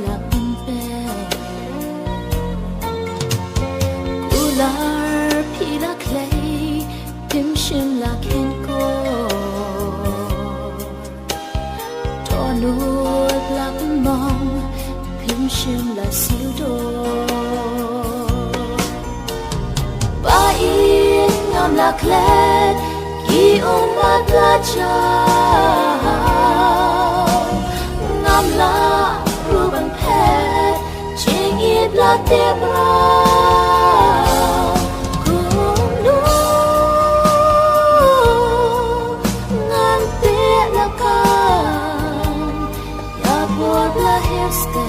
la umpe ular pila clay tim shim la ken ko tonu la mong pim shim la siu do ba in ngam la clay ki umat la cha ngam la ruban pet ching it la tebra kum lu ngam te la kam ya por la heste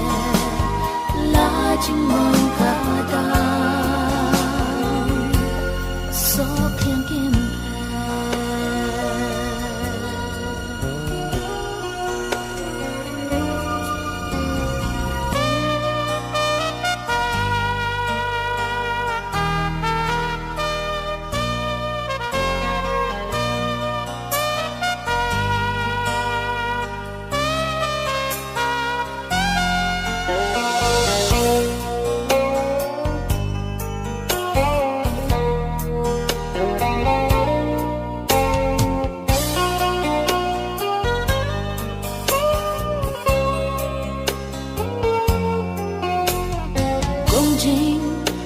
la ching mong ka da so kien kim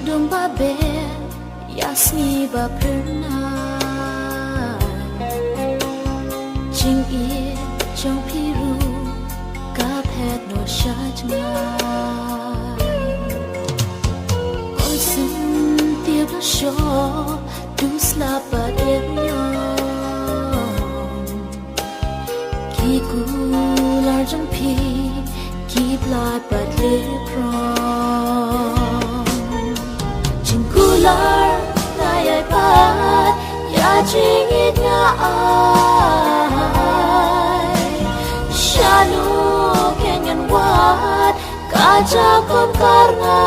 dong ba be yasni ba perna ching e chong piru ka phet no shajma on sin tia ba sho du sla ba de yo ki ku lar jong pi ki bla ba le pro lar na yai pat ya ching it nga ai shanu kenyan wat ka cha kom karnga